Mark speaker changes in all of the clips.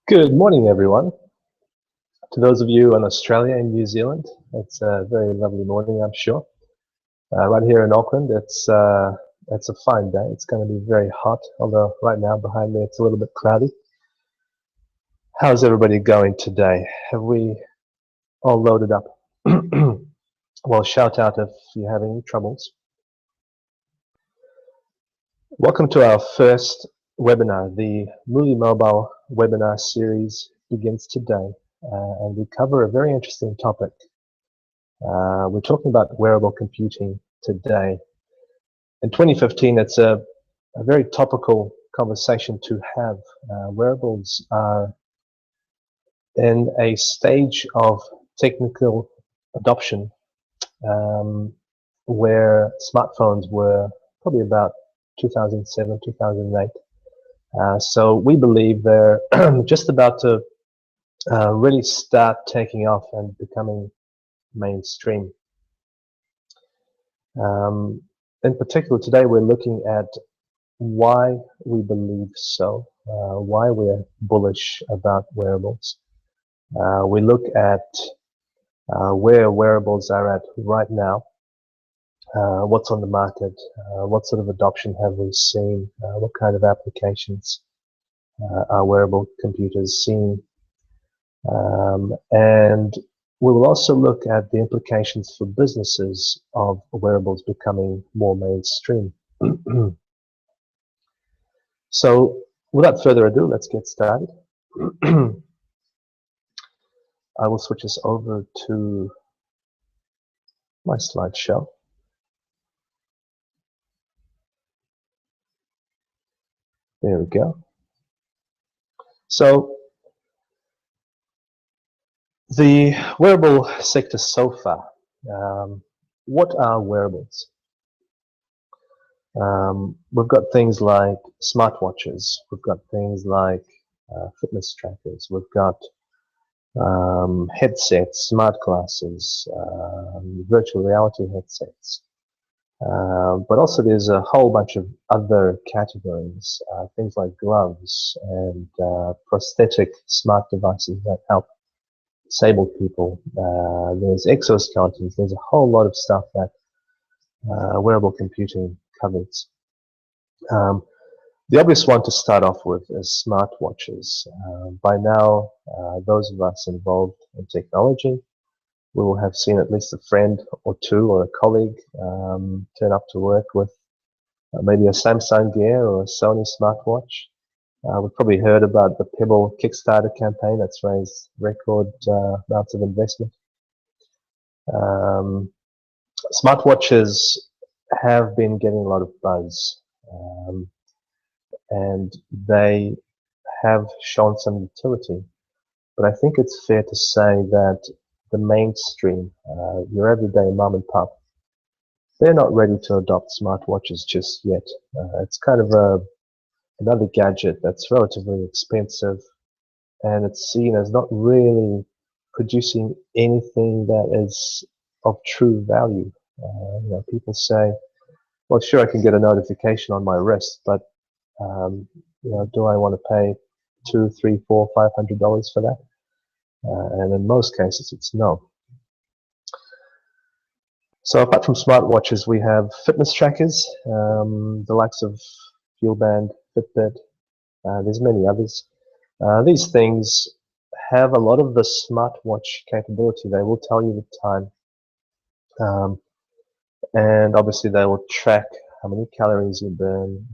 Speaker 1: Good morning, everyone. To those of you in Australia and New Zealand, it's a very lovely morning, I'm sure. Right here in Auckland, it's a fine day. It's going to be very hot, although right now behind me it's a little bit cloudy. How's everybody going today? Have we all loaded up? Well, shout out if you have any troubles. Welcome to our first webinar. The Muli Mobile webinar series begins today, and we cover a very interesting topic. We're talking about wearable computing today. In 2015, it's a very topical conversation to have. Wearables are in a stage of technical adoption where smartphones were probably about 2007, 2008. So we believe they're just about to really start taking off and becoming mainstream. In particular, today we're looking at why we believe so, why we're bullish about wearables. We look at where wearables are at right now, what's on the market, what sort of adoption have we seen, what kind of applications are wearable computers seeing, and we will also look at the implications for businesses of wearables becoming more mainstream. So without further ado, let's get started. I will switch us over to my slideshow. There we go. So the wearable sector so far, what are wearables? We've got things like smartwatches, we've got things like fitness trackers, we've got headsets, smart glasses, virtual reality headsets, but also there's a whole bunch of other categories, things like gloves and prosthetic smart devices that help disabled people. There's exoskeletons, there's a whole lot of stuff that wearable computing covers. The obvious one to start off with is smartwatches. By now, those of us involved in technology, we will have seen at least a friend or two or a colleague turn up to work with maybe a Samsung Gear or a Sony smartwatch. We've probably heard about the Pebble Kickstarter campaign that's raised record amounts of investment. Smartwatches have been getting a lot of buzz, and they have shown some utility, but I think it's fair to say that the mainstream, your everyday mom and pop, they're not ready to adopt smartwatches just yet. It's kind of another gadget that's relatively expensive, and it's seen as not really producing anything that is of true value. People say, well, sure, I can get a notification on my wrist, but do I want to pay $200, $300, $400, $500 for that? And in most cases, it's no. So apart from smartwatches, we have fitness trackers, the likes of FuelBand, Fitbit. There's many others. These things have a lot of the smartwatch capability. They will tell you the time, and obviously they will track how many calories you burn,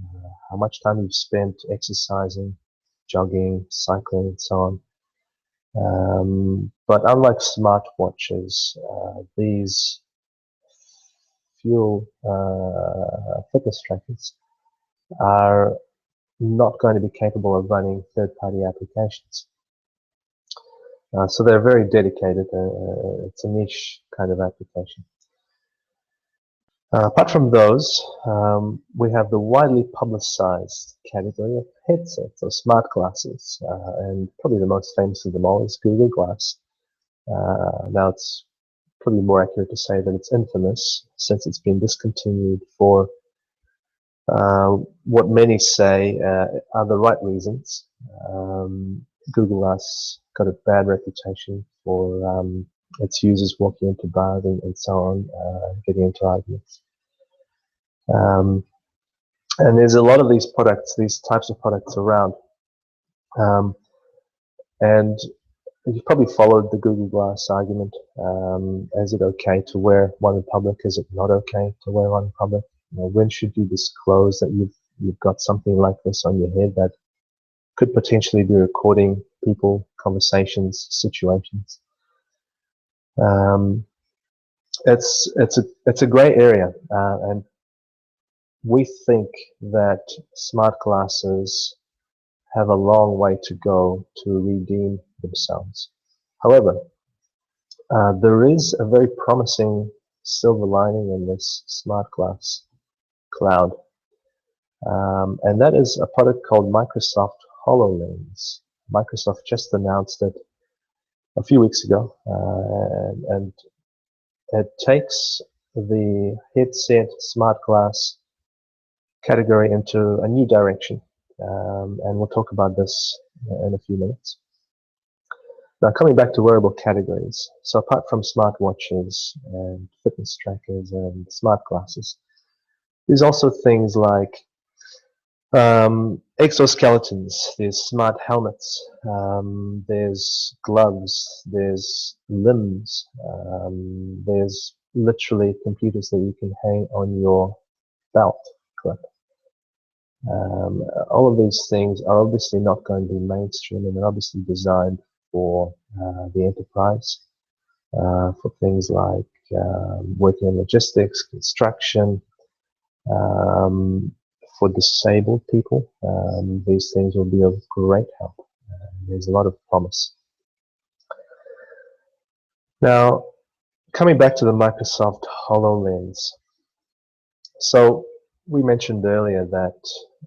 Speaker 1: how much time you've spent exercising, jogging, cycling, and so on. But unlike smartwatches, these fitness trackers are not going to be capable of running third-party applications. So they're very dedicated. It's a niche kind of application. Apart from those, we have the widely publicized category of headsets or smart glasses, and probably the most famous of them all is Google Glass. Now it's probably more accurate to say that it's infamous, since it's been discontinued for what many say are the right reasons. Google Glass got a bad reputation for its users walking into bars and so on, getting into arguments. And there's a lot of these products, these types of products around. And you've probably followed the Google Glass argument. Is it okay to wear one in public? Is it not okay to wear one in public? You know, when should you disclose that you've got something like this on your head that could potentially be recording people, conversations, situations? It's a grey area, and we think that smart glasses have a long way to go to redeem themselves. However, there is a very promising silver lining in this smart glass cloud, and that is a product called Microsoft HoloLens. Microsoft just announced it a few weeks ago, and it takes the headset smart glass category into a new direction, and we'll talk about this in a few minutes. Now, coming back to wearable categories, so apart from smartwatches and fitness trackers and smart glasses, there's also things like exoskeletons, there's smart helmets, there's gloves, there's limbs, there's literally computers that you can hang on your belt clip. All of these things are obviously not going to be mainstream, and they're obviously designed for the enterprise, for things like working in logistics, construction, for disabled people. These things will be of great help. There's a lot of promise. Now, coming back to the Microsoft HoloLens. So we mentioned earlier that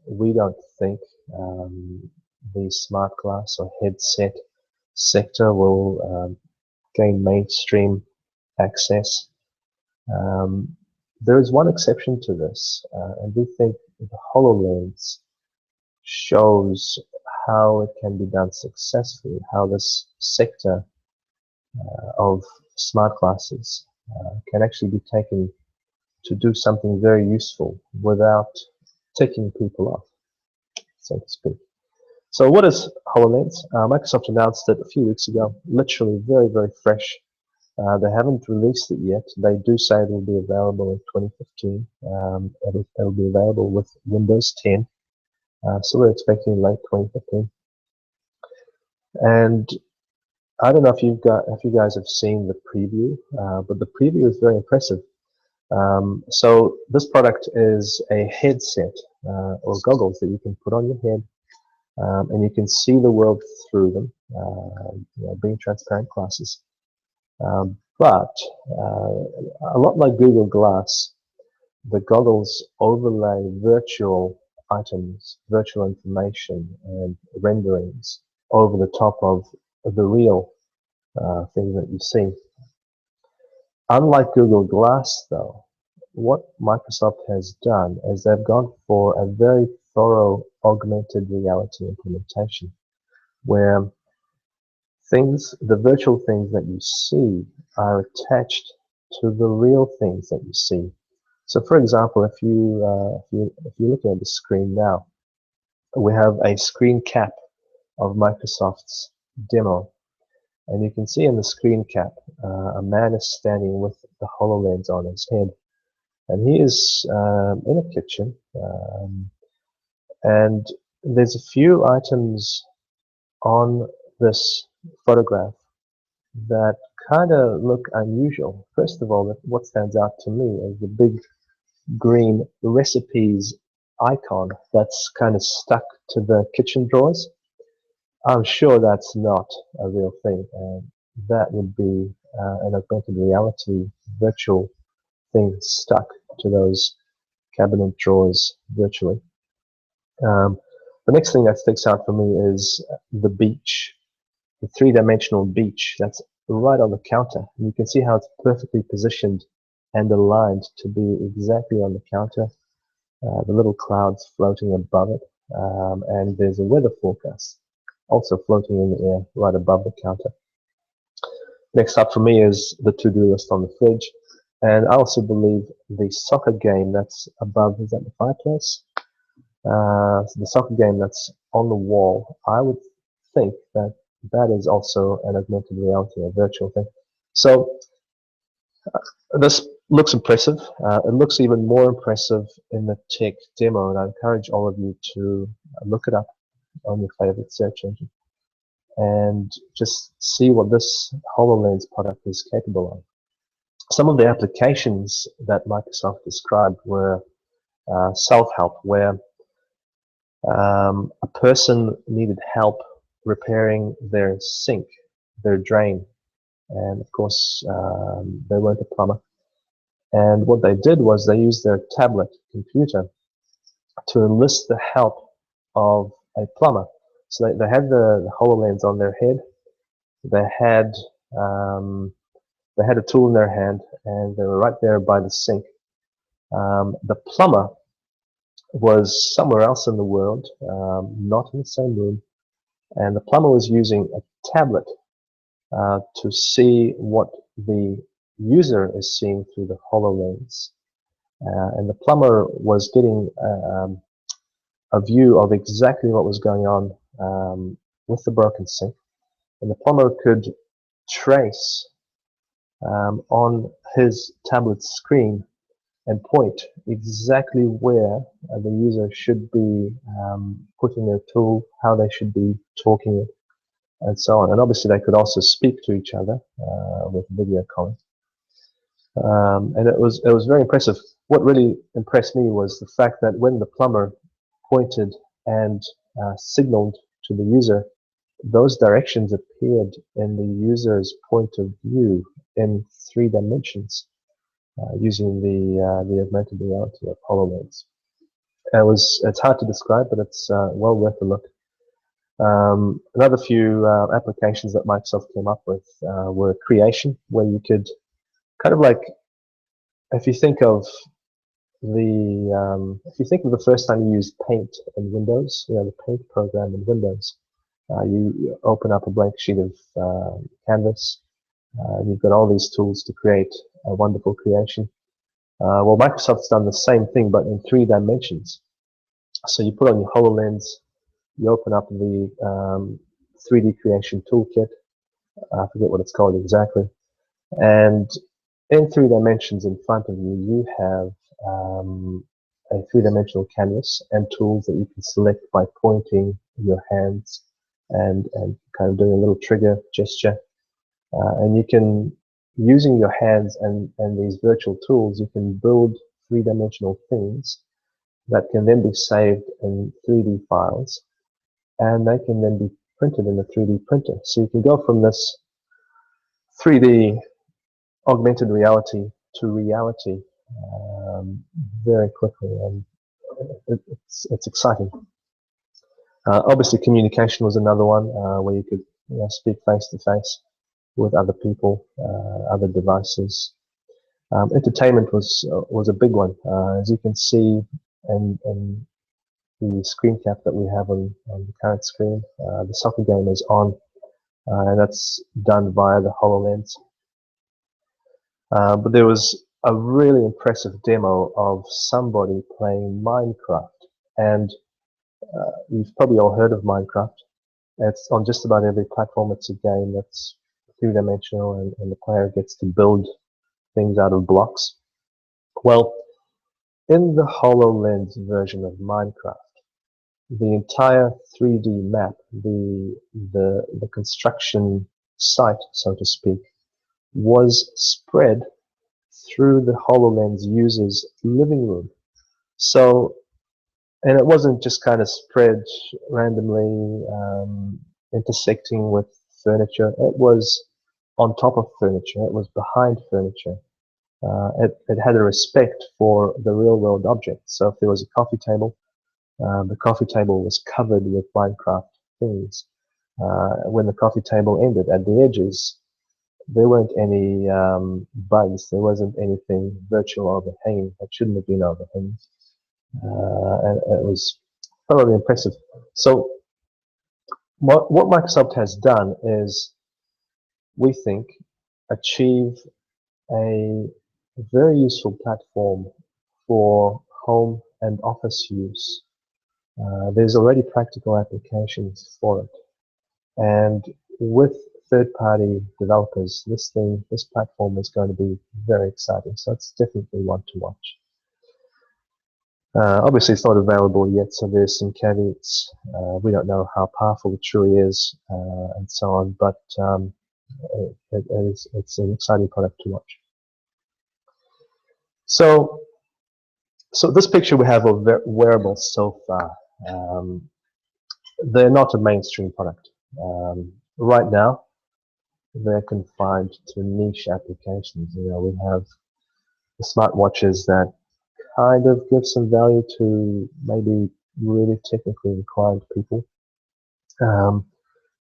Speaker 1: we don't think the smart glass or headset sector will gain mainstream access. There is one exception to this, and we think the HoloLens shows how it can be done successfully, how this sector of smart glasses can actually be taken to do something very useful without ticking people off, so to speak. So what is HoloLens? Microsoft announced it a few weeks ago, literally very, very fresh. They haven't released it yet. They do say it will be available in 2015. It'll be available with Windows 10. So we're expecting late 2015. And I don't know if you guys have seen the preview, but the preview is very impressive. So this product is a headset or goggles that you can put on your head, and you can see the world through them, being transparent glasses. But a lot like Google Glass, the goggles overlay virtual items, virtual information, and renderings over the top of the real thing that you see. Unlike Google Glass, though, what Microsoft has done is they've gone for a very thorough augmented reality implementation, where the virtual things that you see are attached to the real things that you see. So, for example, if you're looking at the screen now, we have a screen cap of Microsoft's demo, and you can see in the screen cap a man is standing with the HoloLens on his head, and he is in a kitchen, and there's a few items on this photograph that kind of look unusual. First of all, what stands out to me is the big green recipes icon that's kind of stuck to the kitchen drawers. I'm sure that's not a real thing, and that would be an augmented reality virtual thing stuck to those cabinet drawers virtually. The next thing that sticks out for me is the beach, the three-dimensional beach that's right on the counter. And you can see how it's perfectly positioned and aligned to be exactly on the counter. The little clouds floating above it, and there's a weather forecast also floating in the air right above the counter. Next up for me is the to-do list on the fridge. And I also believe the soccer game that's above, is that the fireplace? So the soccer game that's on the wall, I would think that that is also an augmented reality, a virtual thing. So this looks impressive. It looks even more impressive in the tech demo, and I encourage all of you to look it up on your favorite search engine and just see what this HoloLens product is capable of. Some of the applications that Microsoft described were self-help, where a person needed help repairing their sink, their drain, and of course they weren't a plumber. And what they did was they used their tablet computer to enlist the help of a plumber. So they had the HoloLens on their head. They had a tool in their hand, and they were right there by the sink. The plumber was somewhere else in the world, not in the same room, and the plumber was using a tablet to see what the user is seeing through the HoloLens. And the plumber was getting a view of exactly what was going on with the broken sink. And the plumber could trace on his tablet screen and point exactly where the user should be putting their tool, how they should be talking it, and so on. And obviously they could also speak to each other with video calling. And it was very impressive. What really impressed me was the fact that when the plumber pointed and signaled to the user, those directions appeared in the user's point of view in 3 dimensions using the augmented reality of HoloLens. It's hard to describe, but it's well worth a look. Another few applications that Microsoft came up with were creation, where you could kind of like, if you think of the first time you used Paint in Windows, the Paint program in Windows, you open up a blank sheet of canvas. You've got all these tools to create a wonderful creation. Well, Microsoft's done the same thing, but in 3 dimensions. So you put on your HoloLens, you open up the 3D creation toolkit. I forget what it's called exactly. And in 3 dimensions in front of you, you have a 3-dimensional canvas and tools that you can select by pointing your hands and kind of doing a little trigger gesture. And you can, using your hands and these virtual tools, you can build 3-dimensional things that can then be saved in 3D files, and they can then be printed in a 3D printer. So you can go from this 3D augmented reality to reality very quickly, and it's exciting. Obviously, communication was another one where you could speak face to face with other people, other devices. Entertainment was a big one, as you can see in the screen cap that we have on the current screen. The soccer game is on, and that's done via the HoloLens. But there was a really impressive demo of somebody playing Minecraft, and you've probably all heard of Minecraft. It's on just about every platform. It's a game that's 3-dimensional, and the player gets to build things out of blocks. Well, in the HoloLens version of Minecraft, the entire 3D map, the construction site, so to speak, was spread through the HoloLens user's living room. So, and it wasn't just kind of spread randomly, intersecting with furniture. It was on top of furniture. It was behind furniture. It had a respect for the real-world objects. So if there was a coffee table, the coffee table was covered with Minecraft things. When the coffee table ended at the edges, there weren't any bugs. There wasn't anything virtual overhanging that shouldn't have been overhanging. And it was thoroughly impressive. So What Microsoft has done is, we think, achieve a very useful platform for home and office use. There's already practical applications for it. And with third-party developers, this platform is going to be very exciting. So it's definitely one to watch. Obviously, it's not available yet, so there's some caveats. We don't know how powerful it truly is, and so on. But it's an exciting product to watch. So this picture we have of wearables so far. They're not a mainstream product. Right now, they're confined to niche applications. We have the smartwatches that kind of give some value to maybe really technically inclined people.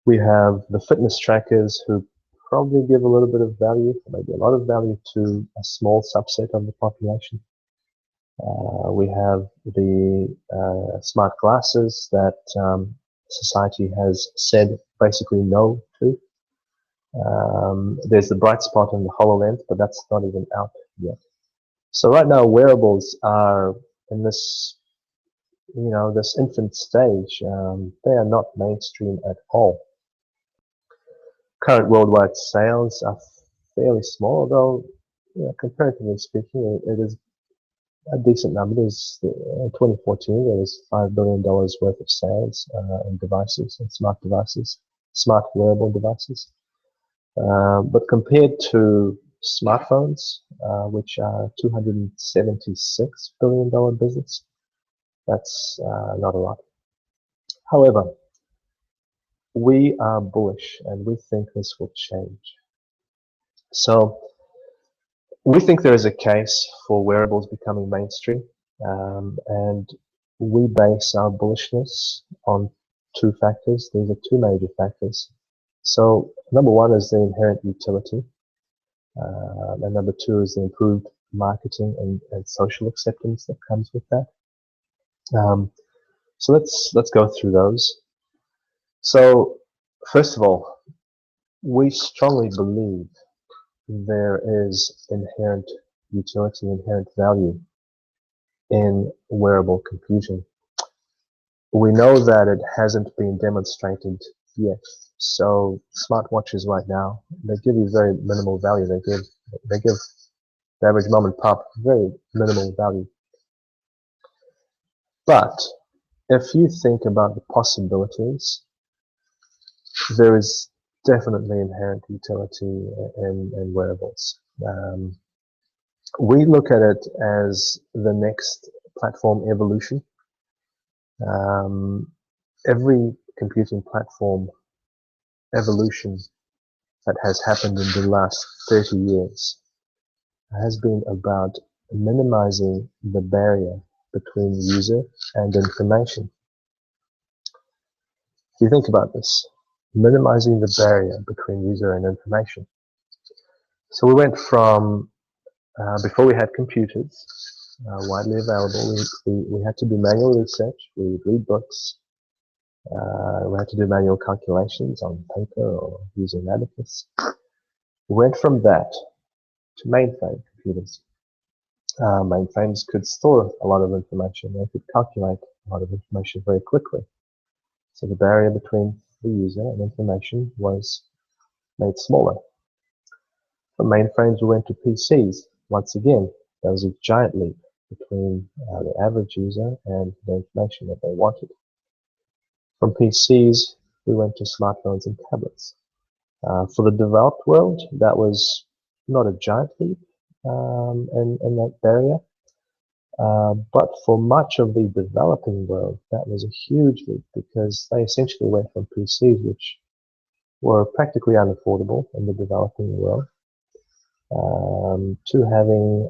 Speaker 1: We have the fitness trackers who probably give a little bit of value, maybe a lot of value, to a small subset of the population. We have the smart glasses that society has said basically no to. There's the bright spot in the HoloLens, but that's not even out yet. So right now, wearables are in this, this infant stage. They are not mainstream at all. Current worldwide sales are fairly small, although, comparatively speaking, it is a decent number. There's, in 2014, there was $5 billion worth of sales in devices, and smart devices, smart wearable devices. But compared to smartphones, which are $276 billion business, that's not a lot. However, we are bullish and we think this will change. So we think there is a case for wearables becoming mainstream, and we base our bullishness on two factors. These are two major factors. So number one is the inherent utility, and number two is the improved marketing and social acceptance that comes with that. So let's go through those. So first of all, we strongly believe there is inherent utility, inherent value in wearable computing. We know that it hasn't been demonstrated yet. So smartwatches right now, they give you very minimal value. They give the average mom and pop very minimal value. But if you think about the possibilities, there is definitely inherent utility in wearables. We look at it as the next platform evolution. Every computing platform evolution that has happened in the last 30 years has been about minimizing the barrier between user and information. If you think about this, minimizing the barrier between user and information. So we went from, before we had computers widely available, we had to do manual research, we would read books, we had to do manual calculations on paper or using an abacus. We went from that to mainframe computers. Mainframes could store a lot of information, they could calculate a lot of information very quickly. So the barrier between the user and information was made smaller. From mainframes we went to PCs. Once again, there was a giant leap between the average user and the information that they wanted. From PCs we went to smartphones and tablets. For the developed world, that was not a giant leap in that barrier. But for much of the developing world, that was a huge leap because they essentially went from PCs, which were practically unaffordable in the developing world, to having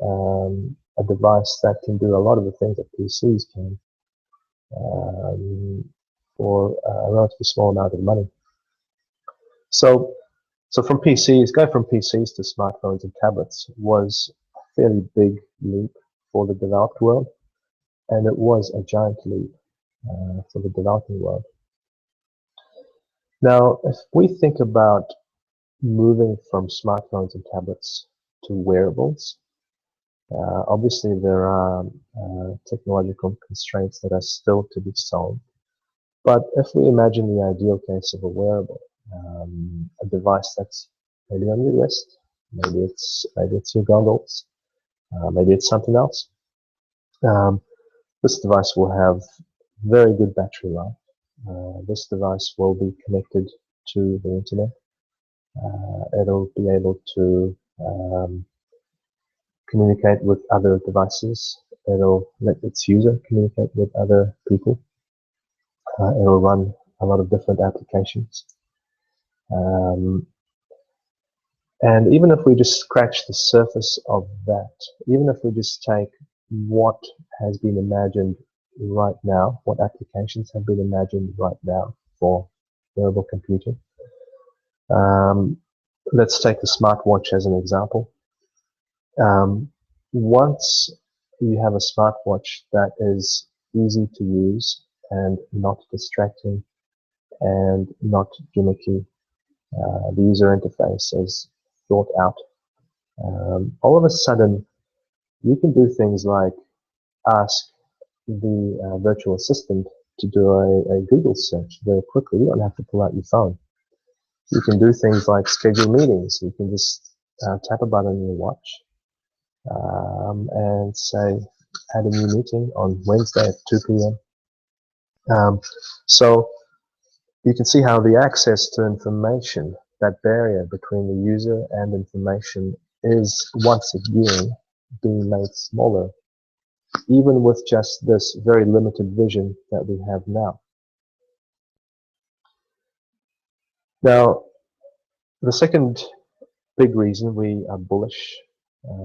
Speaker 1: a device that can do a lot of the things that PCs can for a relatively small amount of money. So from PCs, going from PCs to smartphones and tablets was a fairly big leap for the developed world, and it was a giant leap for the developing world. Now, if we think about moving from smartphones and tablets to wearables, obviously there are technological constraints that are still to be solved. But if we imagine the ideal case of a wearable, a device that's maybe on your wrist, maybe it's your goggles, maybe it's something else. This device will have very good battery life. This device will be connected to the internet. It'll be able to communicate with other devices. It'll let its user communicate with other people. It'll run a lot of different applications. And even if we just scratch the surface of that, even if we just take what has been imagined right now, what applications have been imagined right now for wearable computing. Let's take the smartwatch as an example. Once you have a smartwatch that is easy to use and not distracting and not gimmicky, the user interface is thought out. All of a sudden, you can do things like ask the virtual assistant to do a Google search very quickly. You don't have to pull out your phone. You can do things like schedule meetings. You can just tap a button on your watch and say, add a new meeting on Wednesday at 2 p.m. So you can see how the access to information, that barrier between the user and information, is once again being made smaller, even with just this very limited vision that we have now. Now, the second big reason we are bullish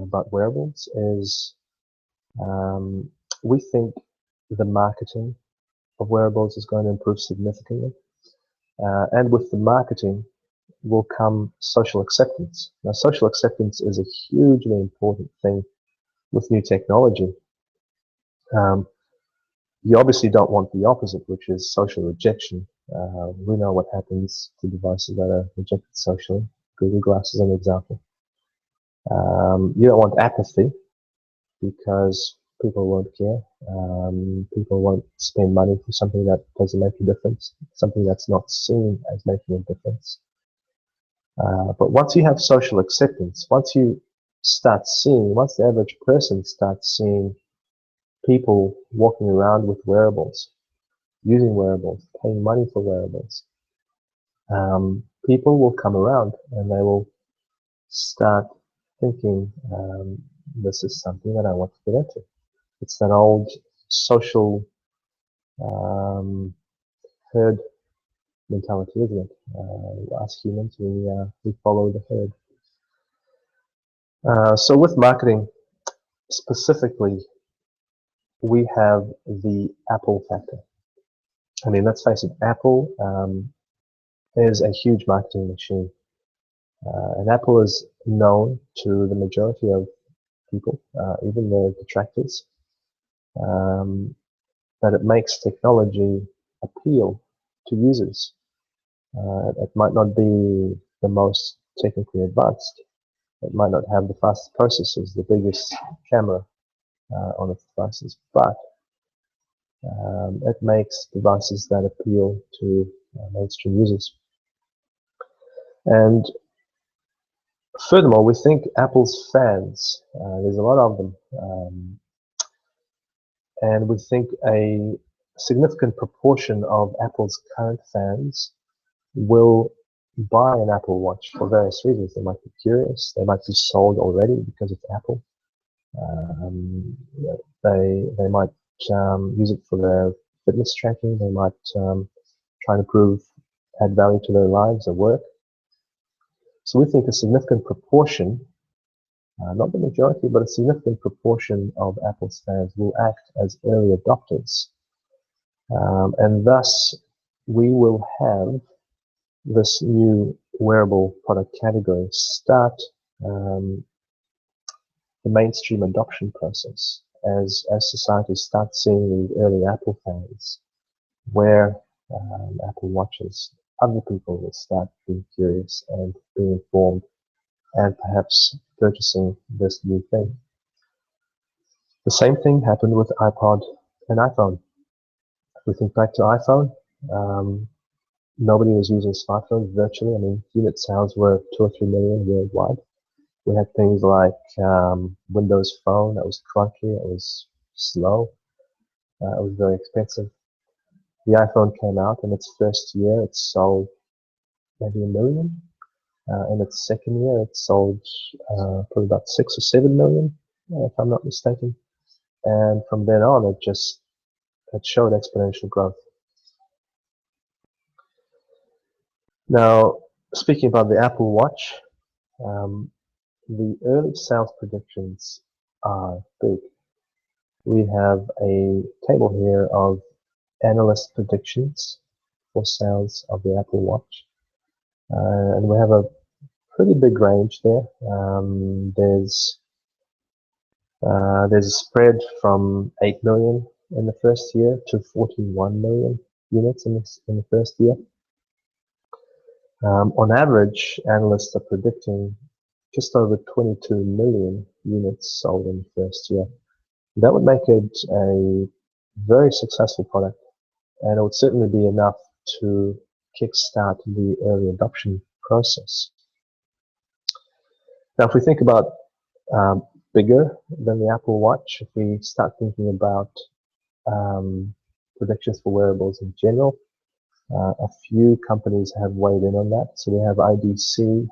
Speaker 1: about wearables is we think the marketing of wearables is going to improve significantly. And with the marketing will come social acceptance. Now, social acceptance is a hugely important thing with new technology. You obviously don't want the opposite, which is social rejection. We know what happens to devices that are rejected socially. Google Glass is an example. You don't want apathy, because people won't care. People won't spend money for something that doesn't make a difference, something that's not seen as making a difference. But once you have social acceptance, once the average person starts seeing people walking around with wearables, using wearables, paying money for wearables, people will come around and they will start thinking, this is something that I want to get into. It's that old social herd mentality, isn't it? As humans, we follow the herd. So with marketing specifically, we have the Apple factor. I mean, let's face it, Apple is a huge marketing machine. And Apple is known to the majority of people, even the detractors, that it makes technology appeal to users. It might not be the most technically advanced. It might not have the fastest processors, the biggest camera on its devices, but it makes devices that appeal to mainstream users. And furthermore, we think Apple's fans, there's a lot of them, and we think a significant proportion of Apple's current fans will buy an Apple Watch for various reasons. They might be curious, they might be sold already because it's Apple. They might use it for their fitness tracking. They might try to add value to their lives or work. So we think a significant proportion, not the majority, but a significant proportion of Apple's fans will act as early adopters. And thus, we will have this new wearable product category start the mainstream adoption process as society starts seeing these early Apple fans wear Apple Watches. other people will start being curious and being informed and perhaps purchasing this new thing. The same thing happened with iPod and iPhone. If we think back to iPhone, nobody was using smartphones virtually. I mean, unit sales were 2 or 3 million worldwide. We had things like Windows Phone that was clunky, it was slow, it was very expensive. The iPhone came out in its first year, it sold maybe 1 million. In its second year, it sold probably about 6 or 7 million, if I'm not mistaken. And from then on, it showed exponential growth. Now, speaking about the Apple Watch, the early sales predictions are big. We have a table here of analyst predictions for sales of the Apple Watch, and we have a pretty big range there. There's a spread from 8 million in the first year to 41 million units in the first year. On average, analysts are predicting just over 22 million units sold in the first year. That would make it a very successful product, and it would certainly be enough to kickstart the early adoption process. Now, if we think about bigger than the Apple Watch, if we start thinking about predictions for wearables in general, a few companies have weighed in on that. So we have IDC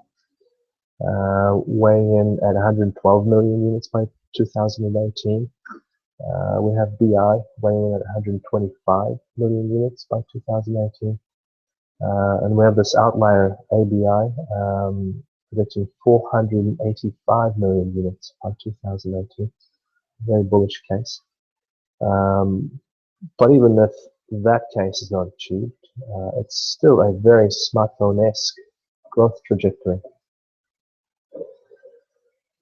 Speaker 1: weighing in at 112 million units by 2018. We have BI weighing in at 125 million units by 2018. And we have this outlier ABI predicting 485 million units by 2018. Very bullish case. But even if that case is not achieved, it's still a very smartphone-esque growth trajectory.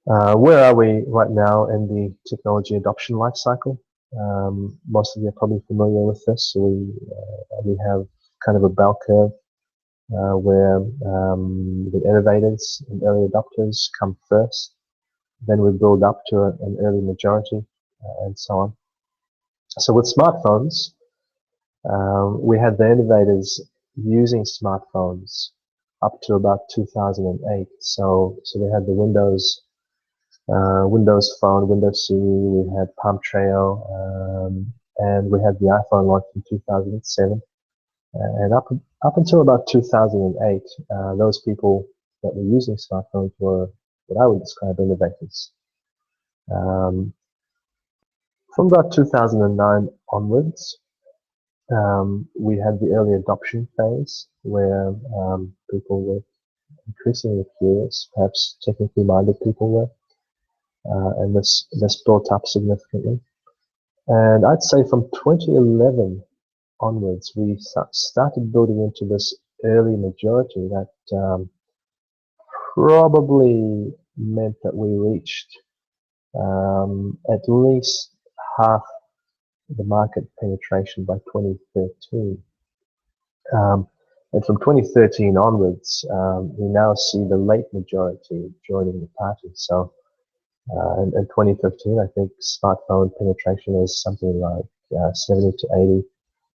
Speaker 1: Where are we right now in the technology adoption life cycle? Most of you are probably familiar with this. So we have kind of a bell curve where the innovators and early adopters come first. Then we build up to an early majority and so on. So with smartphones, we had the innovators using smartphones up to about 2008. So we had the Windows Phone, Windows CE, we had Palm Treo, and we had the iPhone launched in 2007. And up until about 2008, those people that were using smartphones were what I would describe innovators. From about 2009 onwards, we had the early adoption phase where people were increasingly curious, perhaps technically minded people were, and this built up significantly. And I'd say from 2011 onwards, we started building into this early majority that probably meant that we reached at least half the market penetration by 2013. And from 2013 onwards, we now see the late majority joining the party. So in 2015, I think smartphone penetration is something like 70 to 80.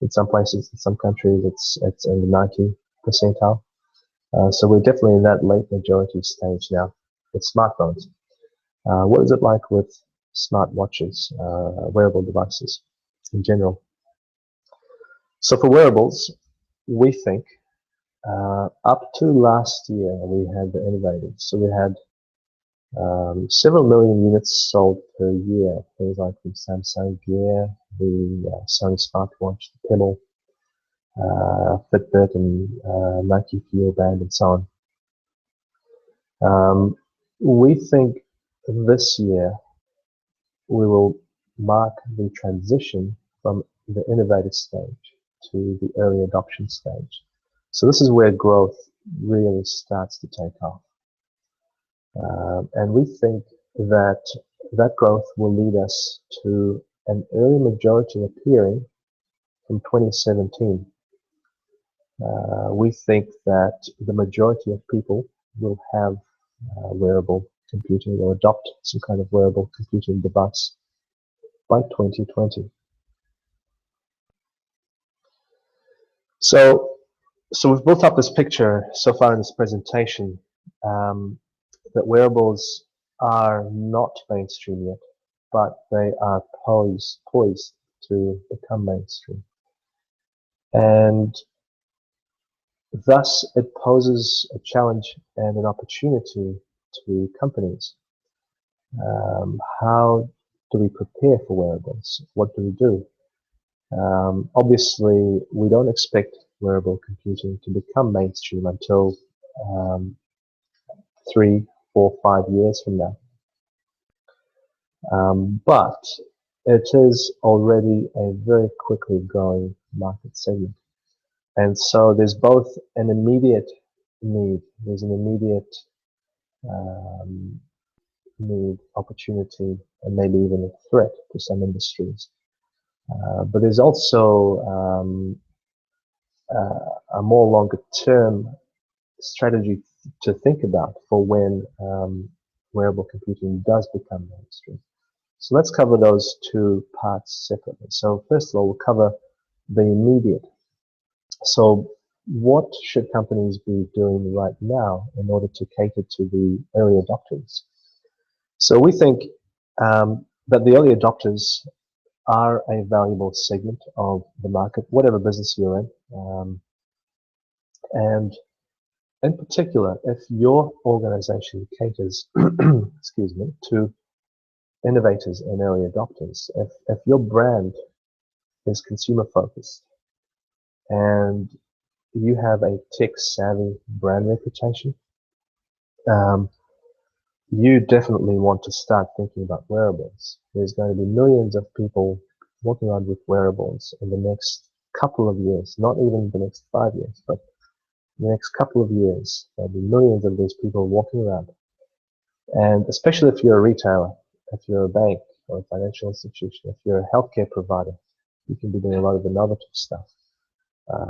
Speaker 1: In some places, in some countries, it's in the 90 percentile. So we're definitely in that late majority stage now with smartphones. What is it like with smartwatches, wearable devices in general? So for wearables, we think up to last year we had the innovators. So we had several million units sold per year. Things like the Samsung Gear, the Sony smartwatch, the Pebble, Fitbit, and Nike Fuel Band, and so on. We think this year we will mark the transition from the innovative stage to the early adoption stage. So this is where growth really starts to take off. And we think that growth will lead us to an early majority appearing from 2017. We think that the majority of people will have wearable computing or adopt some kind of wearable computing device by 2020. So we've built up this picture so far in this presentation that wearables are not mainstream yet, but they are poised to become mainstream. And thus it poses a challenge and an opportunity to companies. How do we prepare for wearables? What do we do? Obviously, we don't expect wearable computing to become mainstream until 3, 4, 5 years from now. But it is already a very quickly growing market segment. And so there's both an immediate need, there's an immediate need, opportunity, and maybe even a threat to some industries. But there's also a more longer term strategy to think about for when wearable computing does become mainstream. So let's cover those two parts separately. So first of all, we'll cover the immediate. So what should companies be doing right now in order to cater to the early adopters? So we think that the early adopters are a valuable segment of the market, whatever business you're in. And in particular, if your organization caters, excuse me, to innovators and early adopters, if your brand is consumer focused and you have a tech savvy brand reputation, you definitely want to start thinking about wearables. There's going to be millions of people walking around with wearables in the next couple of years, not even the next 5 years, but the next couple of years. There'll be millions of these people walking around. And especially if you're a retailer, if you're a bank or a financial institution, if you're a healthcare provider, you can be doing a lot of innovative stuff.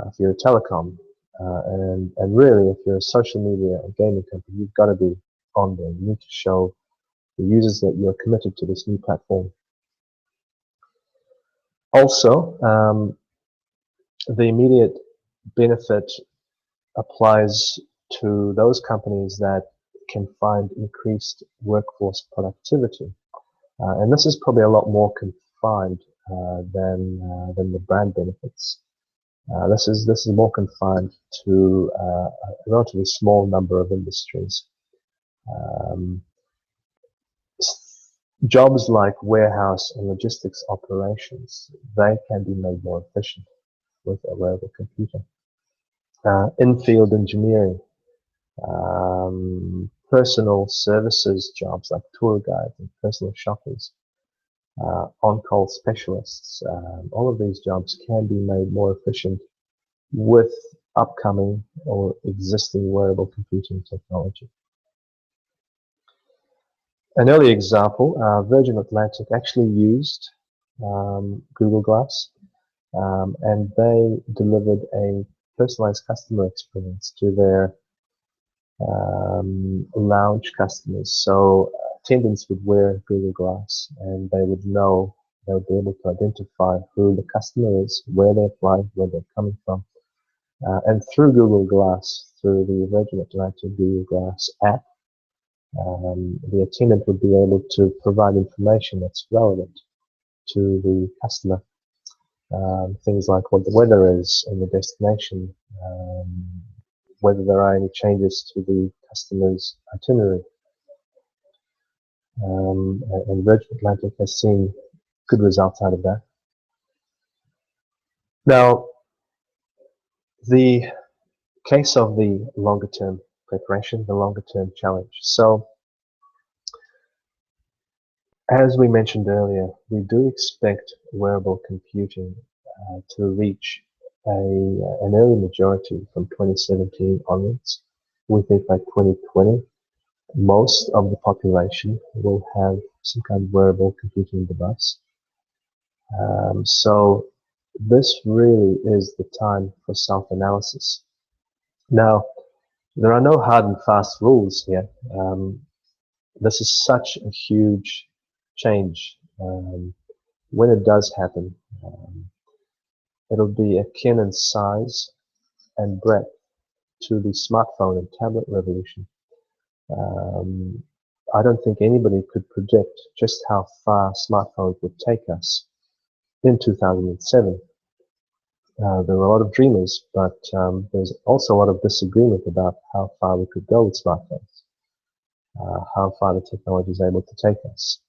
Speaker 1: If you're a telecom, and really if you're a social media or gaming company, you've got to be on there. You need to show the users that you're committed to this new platform. Also, the immediate benefit applies to those companies that can find increased workforce productivity. And this is probably a lot more confined than the brand benefits. This is more confined to a relatively small number of industries. Jobs like warehouse and logistics operations, they can be made more efficient with a wearable computer. In-field engineering, personal services jobs like tour guides and personal shoppers, on-call specialists, all of these jobs can be made more efficient with upcoming or existing wearable computing technology. An early example, Virgin Atlantic actually used Google Glass, and they delivered a personalized customer experience to their lounge customers. So attendants would wear Google Glass and they would know, they would be able to identify who the customer is, where they're flying, where they're coming from. And through Google Glass, through the Virgin Atlantic Google Glass app, the attendant would be able to provide information that's relevant to the customer. Things like what the weather is in the destination, whether there are any changes to the customer's itinerary. And Virgin Atlantic has seen good results out of that. Now, the case of the longer term preparation, the longer term challenge. So, as we mentioned earlier, we do expect wearable computing to reach an early majority from 2017 onwards. We think by 2020, most of the population will have some kind of wearable computing device. So this really is the time for self-analysis. Now, there are no hard and fast rules here. This is such a huge change. When it does happen, it'll be akin in size and breadth to the smartphone and tablet revolution. I don't think anybody could predict just how far smartphones would take us in 2007. There were a lot of dreamers, but there's also a lot of disagreement about how far we could go with smartphones, how far the technology is able to take us,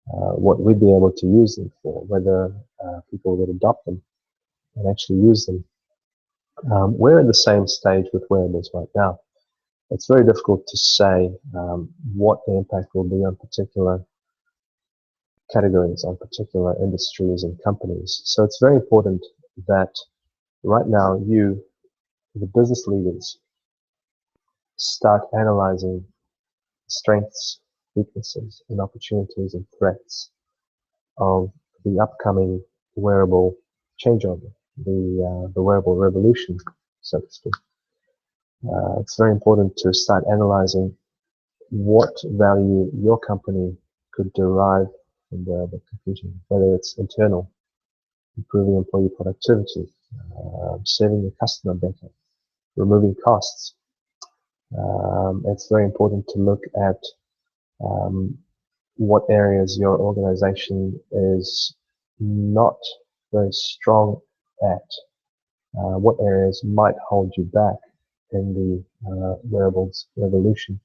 Speaker 1: what we'd be able to use them for, whether people would adopt them and actually use them. We're in the same stage with wearables right now. It's very difficult to say what the impact will be on particular categories, on particular industries and companies. So it's very important that right now you, the business leaders, start analyzing strengths, weaknesses, and opportunities and threats of the upcoming wearable changeover, the wearable revolution, so to speak. It's very important to start analyzing what value your company could derive from wearable computing, whether it's internal, improving employee productivity, serving the customer better, removing costs. It's very important to look at what areas your organization is not very strong at, what areas might hold you back in the wearables revolution.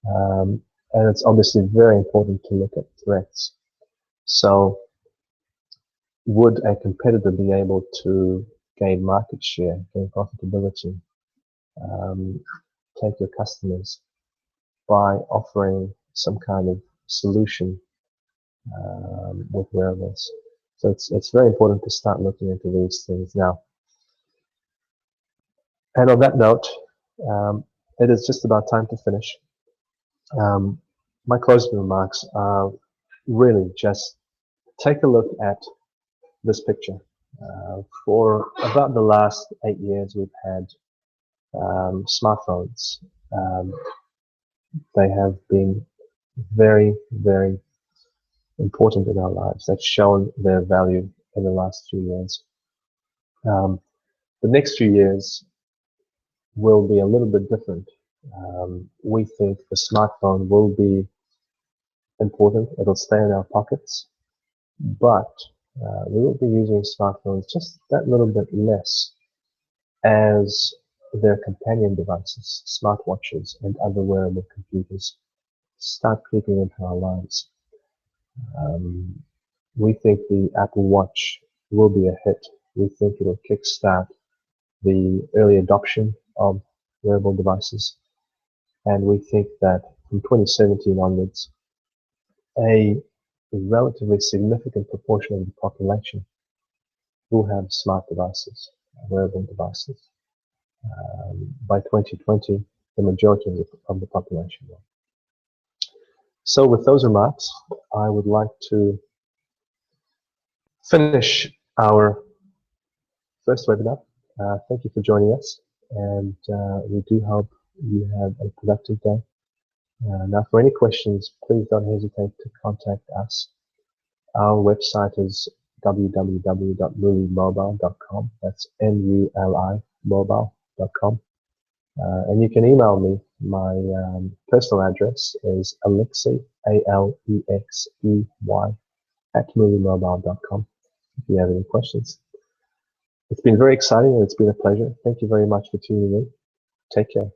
Speaker 1: And it's obviously very important to look at threats. So would a competitor be able to gain market share, gain profitability, take your customers by offering some kind of solution with wearables? So it's very important to start looking into these things now. And on that note, it is just about time to finish. My closing remarks are really just take a look at this picture. For about the last 8 years, we've had smartphones. They have been very, very important in our lives. They've shown their value in the last few years. The next few years will be a little bit different. We think the smartphone will be important. It'll stay in our pockets, but we will be using smartphones just that little bit less as their companion devices, smartwatches, and other wearable computers start creeping into our lives. We think the Apple Watch will be a hit. We think it'll kickstart the early adoption of wearable devices. And we think that from 2017 onwards, a relatively significant proportion of the population will have smart devices, wearable devices. By 2020, the majority of the population will. So with those remarks, I would like to finish our first webinar. Thank you for joining us, and we do hope you have a productive day. Now, for any questions, please don't hesitate to contact us. Our website is www.mulimobile.com. That's MULI mobile.com. And you can email me. My personal address is Alexey, Alexey, @mulimobile.com if you have any questions. It's been very exciting and it's been a pleasure. Thank you very much for tuning in. Take care.